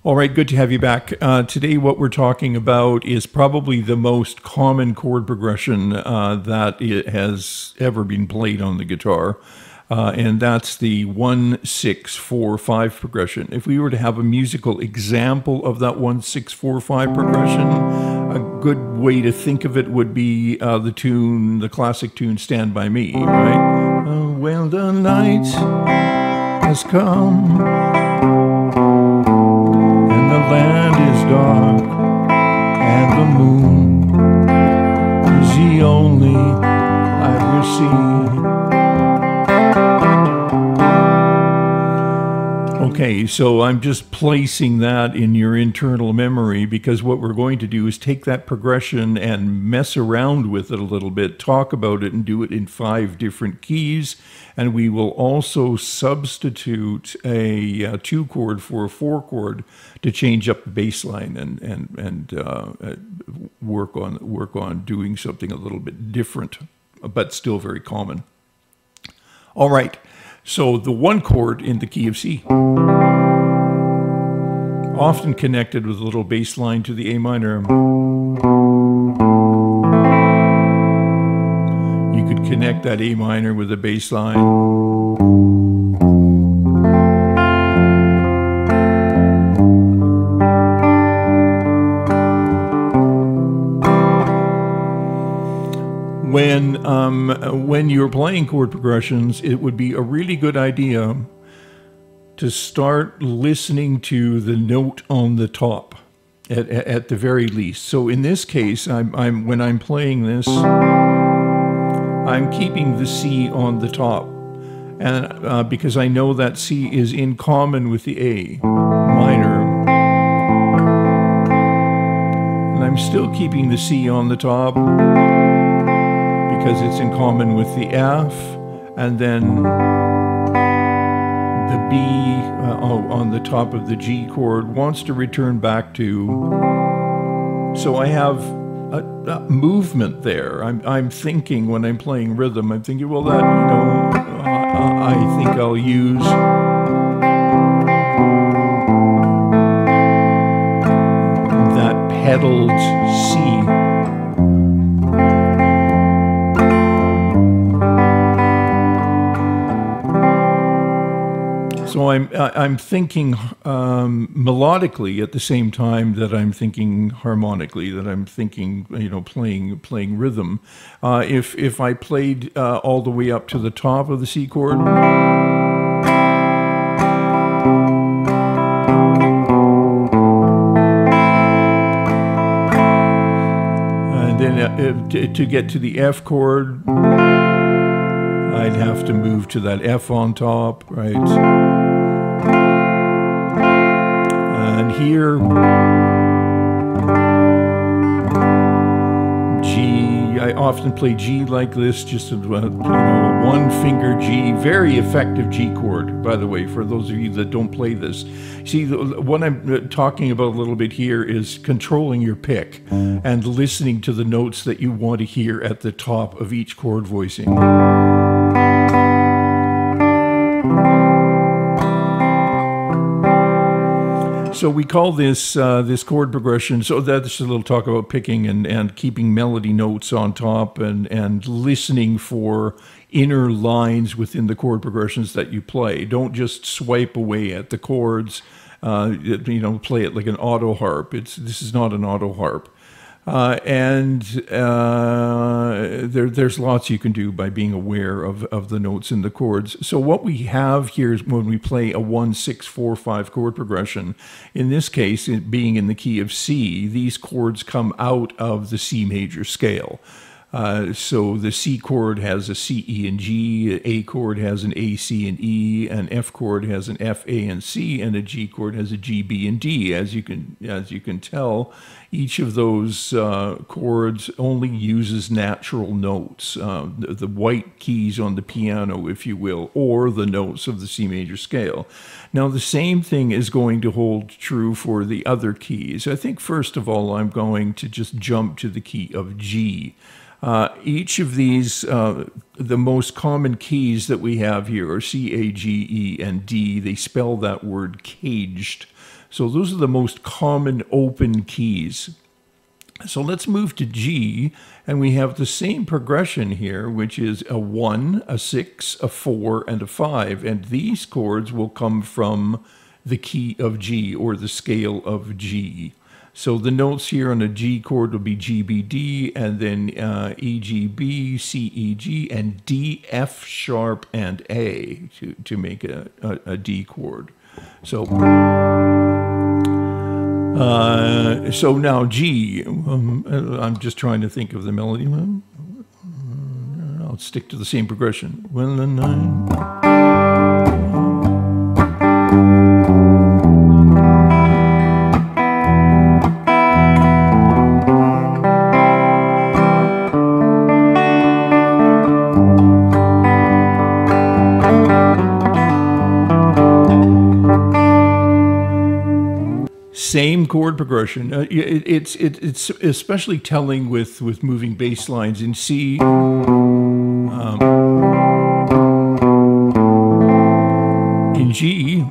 All right, good to have you back. Today what we're talking about is probably the most common chord progression that it has ever been played on the guitar, and that's the 1-6-4-5 progression. If we were to have a musical example of that 1-6-4-5 progression, a good way to think of it would be the classic tune Stand By Me, right? Well, the night has come, the land is dark, and the moon is the only light we see. Okay, so I'm just placing that in your internal memory because what we're going to do is take that progression and mess around with it a little bit, talk about it, and do it in 5 different keys. And we will also substitute a 2-chord for a 4-chord to change up the bass line and work on doing something a little bit different, but still very common. All right, so the 1 chord in the key of C, often connected with a little bass line to the A minor. You could connect that A minor with a bass line. When you're playing chord progressions, it would be a really good idea to start listening to the note on the top at the very least. So in this case, when I'm playing this, I'm keeping the C on the top, and because I know that C is in common with the A minor, and I'm still keeping the C on the top because it's in common with the F, and then the B on the top of the G chord wants to return back to. So I have a movement there. I'm thinking when I'm playing rhythm, I'm thinking, well, that, I think I'll use that pedaled C. So I'm thinking melodically at the same time that I'm thinking harmonically, that I'm thinking, playing rhythm. If I played all the way up to the top of the C chord, and then to get to the F chord, I'd have to move to that F on top, right? And here, G, I often play G like this, just a 1-finger G, very effective G chord, by the way, for those of you that don't play this. See, what I'm talking about a little bit here is controlling your pick and listening to the notes that you want to hear at the top of each chord voicing. So we call this this chord progression. So that's a little talk about picking and keeping melody notes on top and listening for inner lines within the chord progressions that you play. Don't just swipe away at the chords. Play it like an auto harp. This is not an auto harp. There's lots you can do by being aware of the notes in the chords. So what we have here is when we play a 1-6-4-5 chord progression, in this case, it being in the key of C, these chords come out of the C major scale. So the C chord has a C, E, and G, an A chord has an A, C, and E, an F chord has an F, A, and C, and a G chord has a G, B, and D. As you can tell, each of those chords only uses natural notes, the white keys on the piano, if you will, or the notes of the C major scale. Now, the same thing is going to hold true for the other keys. I think, first of all, I'm going to just jump to the key of G. Each of these, the most common keys that we have here are C, A, G, E, and D. They spell that word caged. So those are the most common open keys. So let's move to G, and we have the same progression here, which is a 1, a 6, a 4, and a 5. And these chords will come from the key of G, or the scale of G. So the notes here on a G chord will be G, B, D, and then E, G, B, C, E, G, and D, F sharp, and A to make a D chord. So so now G, I'm just trying to think of the melody. I'll stick to the same progression. Same chord progression. It's especially telling with moving bass lines in C. In G,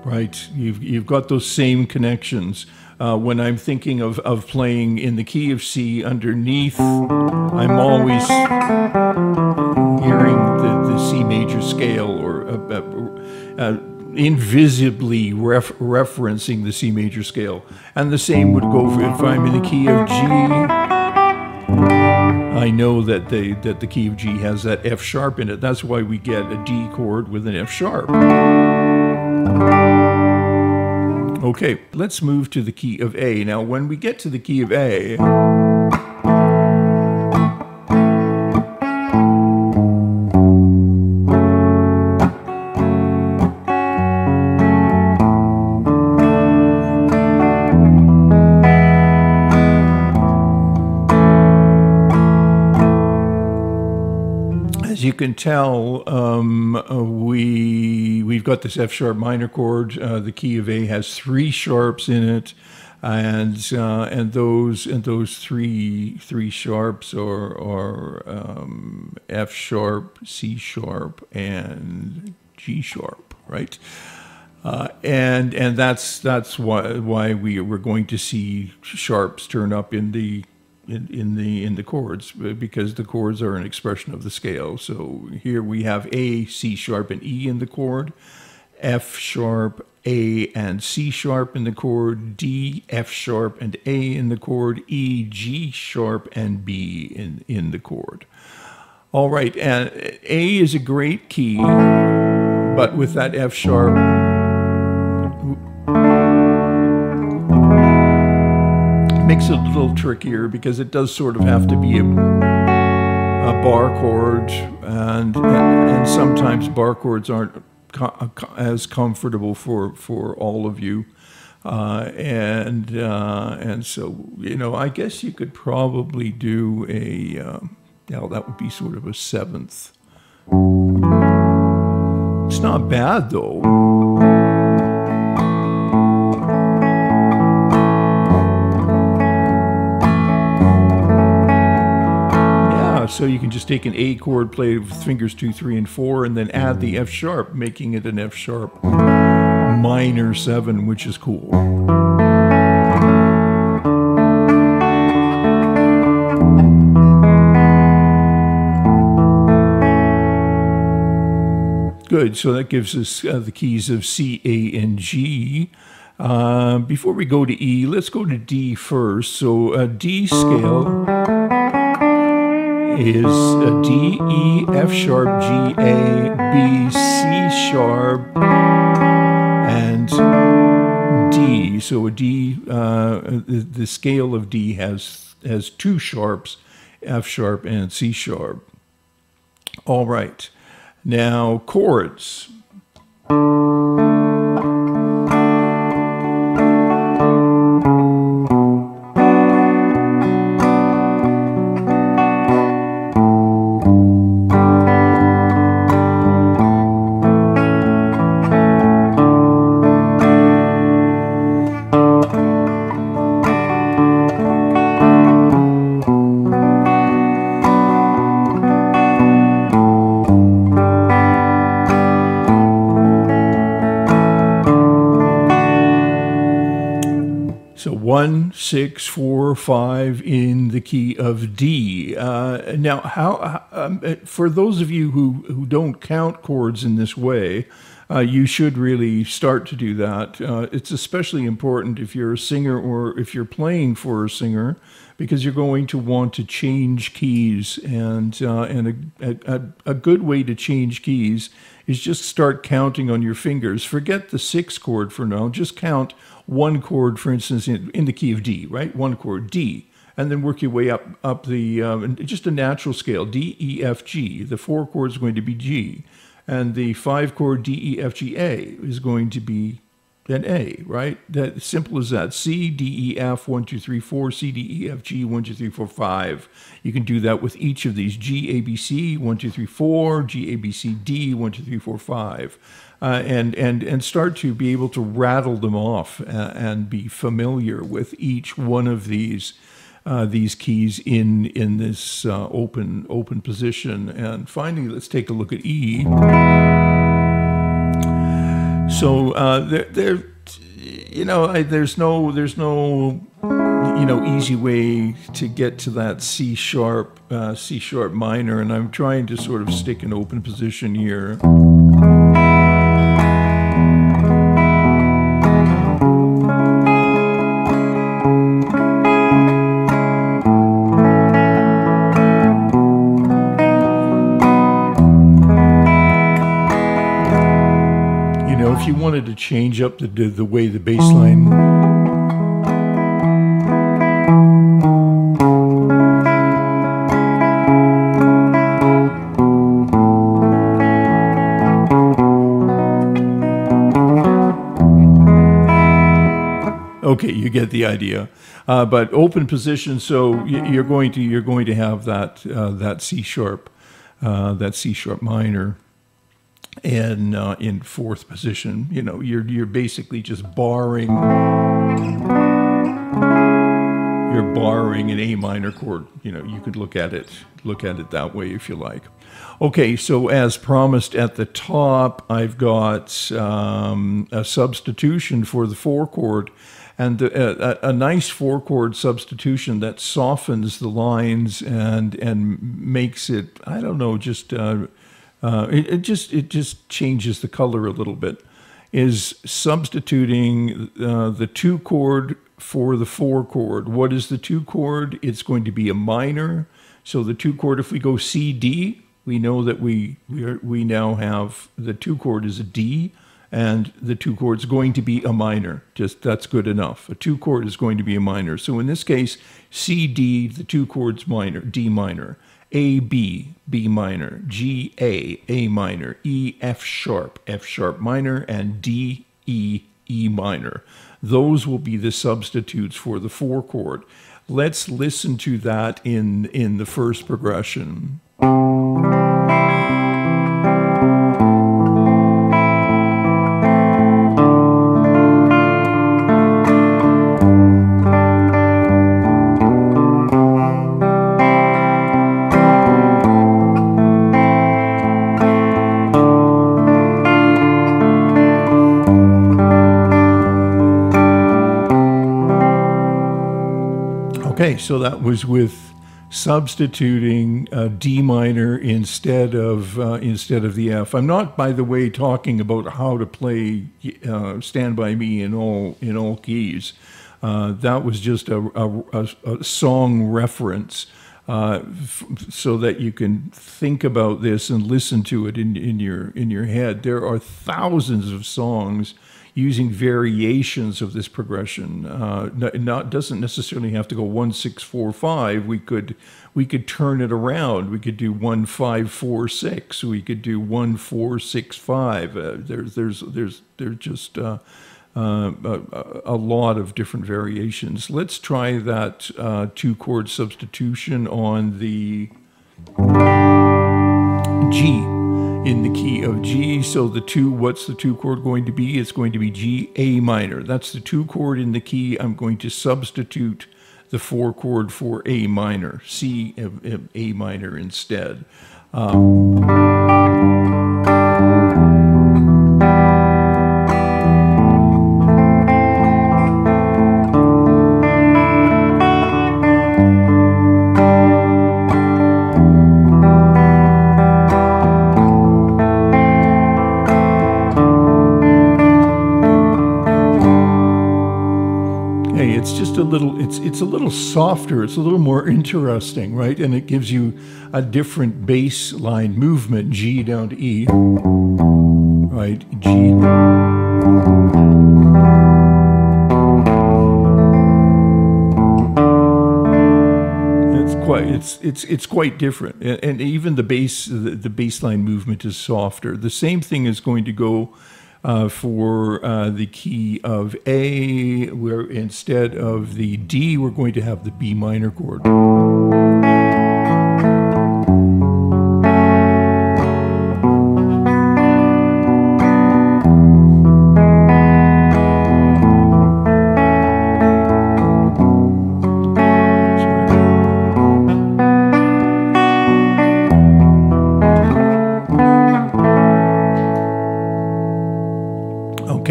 right? You've got those same connections. When I'm thinking of playing in the key of C underneath, I'm always hearing the C major scale, or invisibly referencing the C major scale. And the same would go if I'm in the key of G. I know that the key of G has that F sharp in it. That's why we get a D chord with an F sharp. Okay, let's move to the key of A. Now, when we get to the key of A, as you can tell, we've got this F sharp minor chord. The key of A has 3 sharps in it, and those three sharps are F sharp, C sharp, and G sharp, right? And that's why we're going to see sharps turn up in the chords, because the chords are an expression of the scale. So here we have A, C sharp, and E in the chord, F sharp, A, and C sharp in the chord, D, F sharp, and A in the chord, E, G sharp, and B in the chord. All right, and A is a great key, but with that F sharp, makes it a little trickier, because it does sort of have to be a bar chord, and sometimes bar chords aren't as comfortable for all of you, and so, you know, I guess you could probably do that would be sort of a 7th. It's not bad though. So you can just take an A chord, play with fingers 2, 3, and 4, and then add the F sharp, making it an F sharp minor 7, which is cool. Good, so that gives us the keys of C, A, and G. Before we go to E, let's go to D first. So a D scale is a D, E, F sharp, G, A, B, C sharp, and D. So a D, the scale of D has 2 sharps, F sharp and C sharp. All right, now chords. 1, 6, 4, 5 in the key of D. Now, for those of you who don't count chords in this way, you should really start to do that. It's especially important if you're a singer or if you're playing for a singer, because you're going to want to change keys, and a good way to change keys is just start counting on your fingers. Forget the 6 chord for now. Just count 1 chord, for instance, in the key of D, right? 1 chord, D, and then work your way up the just a natural scale, D, E, F, G. The 4 chord is going to be G, and the 5 chord D, E, F, G, A is going to be an A, right? That simple as that. C, D, E, F, 1, 2, 3, 4, C, D, E, F, G, 1, 2, 3, 4, 5. You can do that with each of these. G, A, B, C, 1, 2, 3, 4, G, A, B, C, D, 1, 2, 3, 4, 5. And start to be able to rattle them off and be familiar with each one of these keys in this open position. And finally, let's take a look at E. So there's no easy way to get to that C sharp minor, and I'm trying to sort of stick an open position here. If you wanted to change up the way the bass line, okay, you get the idea. But open position, so you're going to have that C sharp minor. And in 4th position, you're basically just borrowing an A minor chord. You could look at it that way if you like. Okay, so as promised at the top, I've got a substitution for the 4 chord, and a nice 4 chord substitution that softens the lines and makes it, I don't know, just it just changes the color a little bit, is substituting the 2 chord for the 4 chord. What is the 2 chord? It's going to be a minor. So the 2 chord, if we go C, D, we know that we now have the 2 chord is a D, and the 2 chord is going to be a minor. Just that's good enough. A 2 chord is going to be a minor. So in this case, C, D, the 2 chord's minor, D minor. A, B, B minor, G, A minor, E, F sharp minor, and D, E, E minor. Those will be the substitutes for the 4 chord. Let's listen to that in the first progression. Okay, so that was with substituting D minor instead of the F. I'm not, by the way, talking about how to play Stand By Me in all keys. That was just a song reference, so that you can think about this and listen to it in your head. There are thousands of songs using variations of this progression. Doesn't necessarily have to go 1, 6, 4, 5. We could turn it around. We could do 1, 5, 4, 6. We could do 1, 4, 6, 5. There's just a lot of different variations. Let's try that 2 chord substitution on the G. In the key of G. So what's the 2 chord going to be? It's going to be G, A minor. That's the 2 chord in the key. I'm going to substitute the 4 chord for A minor, C, A minor instead. it's a little softer. It's a little more interesting, right? And it gives you a different bass line movement, G down to E, right? G. It's quite different, and even the bass line movement is softer. The same thing is going to go for the key of A, where instead of the D, we're going to have the B minor chord.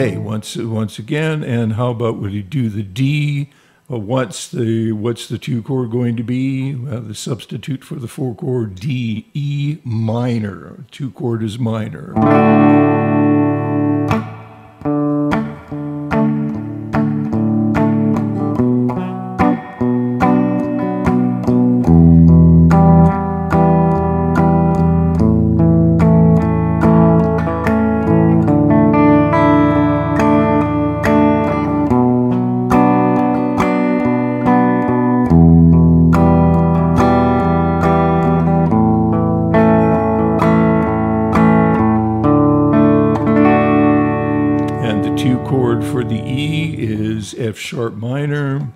Okay, once again, and how about when you do the D? What's the 2 chord going to be? The substitute for the 4 chord, D, E minor. 2 chord is minor. Chord for the E is F sharp minor.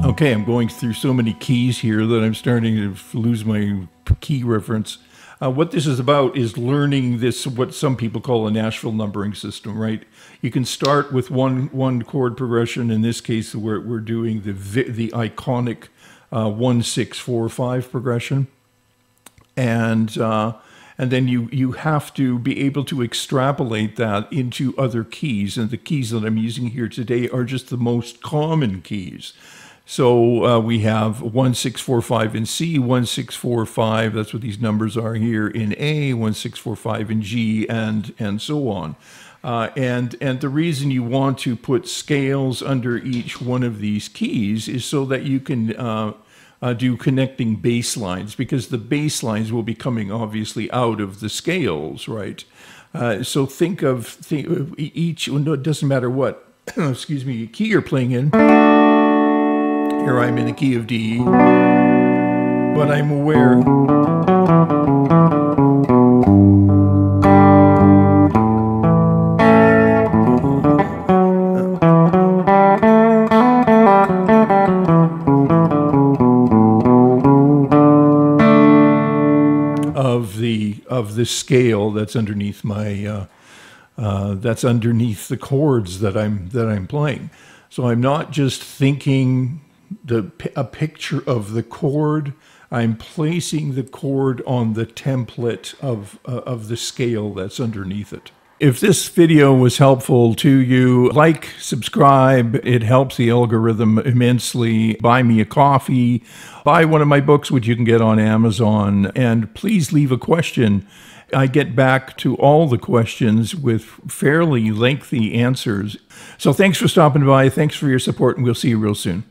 Okay, I'm going through so many keys here that I'm starting to lose my key reference. What this is about is learning this, what some people call a Nashville numbering system, right? You can start with one chord progression. In this case, we're doing the iconic 1, 6, 4, 5 progression, and then you have to be able to extrapolate that into other keys. And the keys that I'm using here today are just the most common keys. So we have 1, 6, 4, 5 in C, 1, 6, 4, 5. That's what these numbers are here in A, 1, 6, 4, 5 in G, and so on. And the reason you want to put scales under each one of these keys is so that you can do connecting bass lines, because the bass lines will be coming obviously out of the scales, right? So think of each. No, it doesn't matter what excuse me, key you're playing in. Here I'm in the key of D, but I'm aware of the scale that's underneath my that's underneath the chords that I'm playing. So I'm not just thinking a picture of the chord. I'm placing the chord on the template of the scale that's underneath it. If this video was helpful to you, like, subscribe. It helps the algorithm immensely. Buy me a coffee. Buy one of my books, which you can get on Amazon. And please leave a question. I get back to all the questions with fairly lengthy answers. So thanks for stopping by. Thanks for your support, and we'll see you real soon.